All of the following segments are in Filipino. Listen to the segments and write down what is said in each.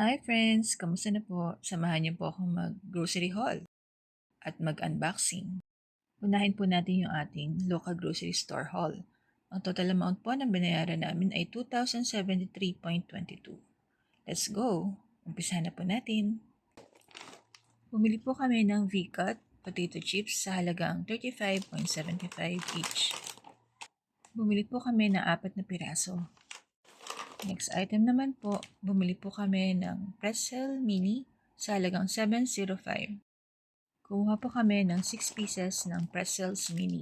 Hi friends! Kamusta na po? Samahan niyo po akong mag-grocery haul at mag-unboxing. Unahin po natin yung ating local grocery store haul. Ang total amount po na binayaran namin ay 2,073.22. Let's go! Umpisahan na po natin. Bumili po kami ng V-Cut potato chips sa halagang 35.75 each. Bumili po kami ng 4 na piraso. Next item naman po, bumili po kami ng pretzel mini sa halagang 7.05. Kumuha po kami ng 6 pieces ng pretzels mini.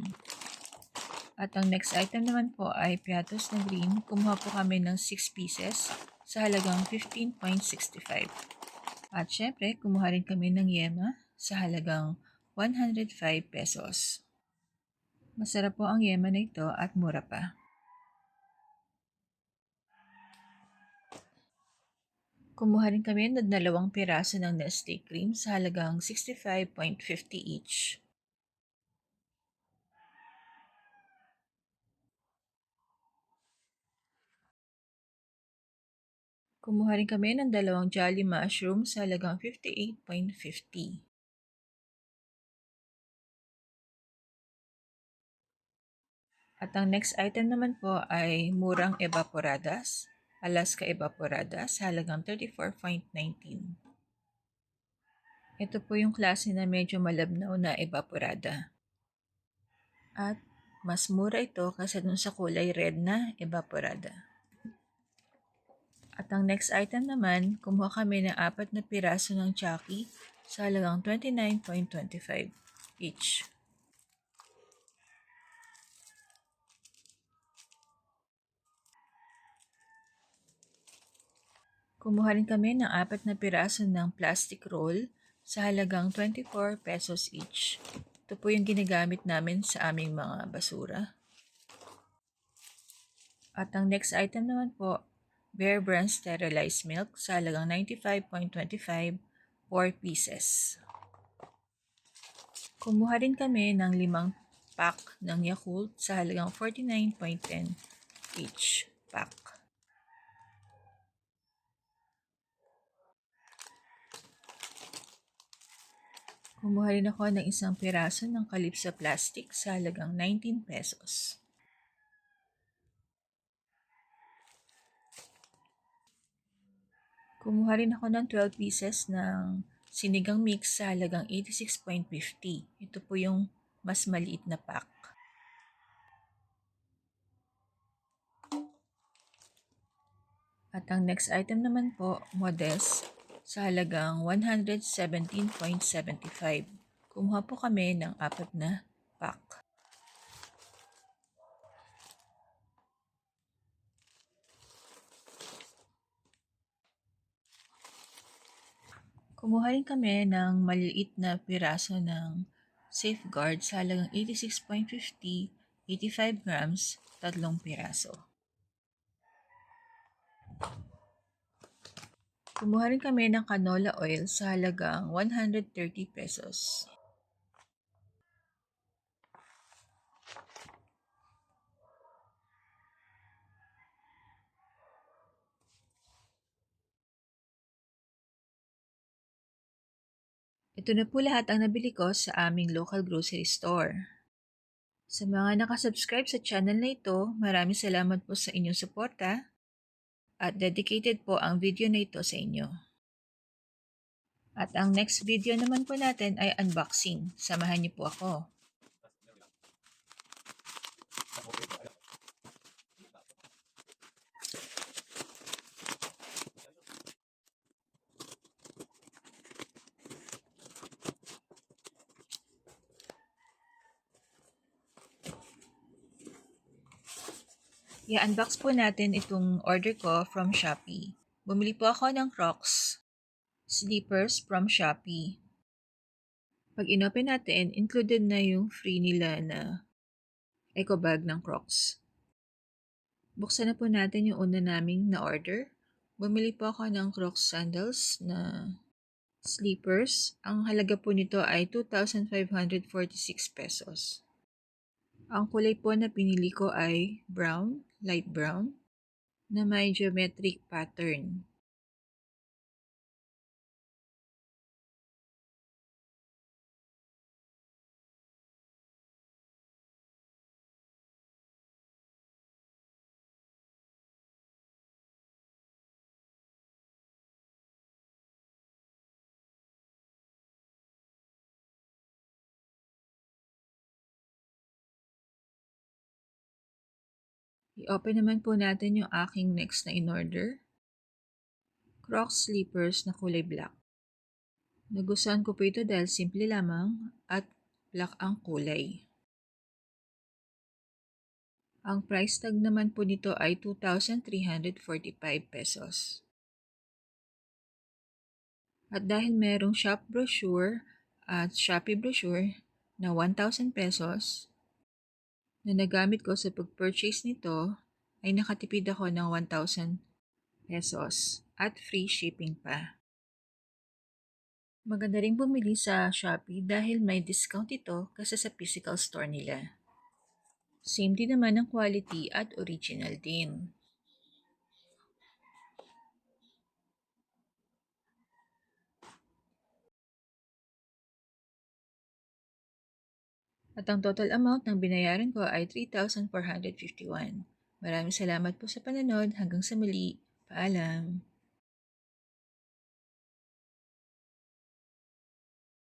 At ang next item naman po ay piatos na green. Kumuha po kami ng 6 pieces sa halagang 15.65. At syempre, kumuha rin kami ng yema sa halagang 105 pesos. Masarap po ang yema na ito at mura pa. Kumuha rin kami ng 2 piraso ng Nestle cream sa halagang 65.50 each. Kumuha rin kami ng 2 Jolly Mushroom sa halagang 58.50. At ang next item naman po ay murang evaporadas, Alaska Evaporadas sa halagang 34.19. Ito po yung klase na medyo malabnaw na evaporada. At mas mura ito kasi dun sa kulay red na evaporada. At ang next item naman, kumuha kami ng 4 na piraso ng Chucky sa halagang 29.25 each. Kumuha rin kami ng 4 na piraso ng plastic roll sa halagang 24 pesos each. Ito po yung ginagamit namin sa aming mga basura. At ang next item naman po, Bear Brand Sterilized Milk sa halagang 95.25, 4 pieces. Kumuha rin kami ng 5 pack ng Yakult sa halagang 49.10 each pack. Kumuha rin ako ng 1 piraso ng Calypso Plastic sa halagang 19 pesos. Kumuha rin ako ng 12 pieces ng sinigang mix sa halagang 86.50. Ito po yung mas maliit na pack. At ang next item naman po, Modest, sa halagang 117.75. Kumuha po kami ng 4 na pack. Kumuha rin kami ng maliit na piraso ng Safeguard sa halagang 86.50, 85 grams, 3 piraso. Kumuha rin kami ng canola oil sa halagang 130 pesos. Ito na po lahat ang nabili ko sa aming local grocery store. Sa mga nakasubscribe sa channel na ito, maraming salamat po sa inyong suporta at dedicated po ang video na ito sa inyo. At ang next video naman po natin ay unboxing. Samahan niyo po ako. I-unbox po natin itong order ko from Shopee. Bumili po ako ng Crocs slippers from Shopee. Pag inopen natin, included na yung free nila na eco bag ng Crocs. Buksan na po natin yung una naming na-order. Bumili po ako ng Crocs sandals na slippers. Ang halaga po nito ay 2,546 pesos. Ang kulay po na pinili ko ay brown, light brown, na may geometric pattern. I-open naman po natin yung aking next na in-order. Crocs slippers na kulay black. Nagustuhan ko po ito dahil simple lamang at black ang kulay. Ang price tag naman po nito ay 2,345 pesos. At dahil merong shop brochure at Shopee brochure na 1,000 pesos na nagamit ko sa pag-purchase nito, ay nakatipid ako ng 1,000 pesos at free shipping pa. Maganda rin bumili sa Shopee dahil may discount ito kasi sa physical store nila. Same din naman ang quality at original din. At ang total amount ng binayaran ko ay 3,451. Maraming salamat po sa panonood. Hanggang sa muli. Paalam.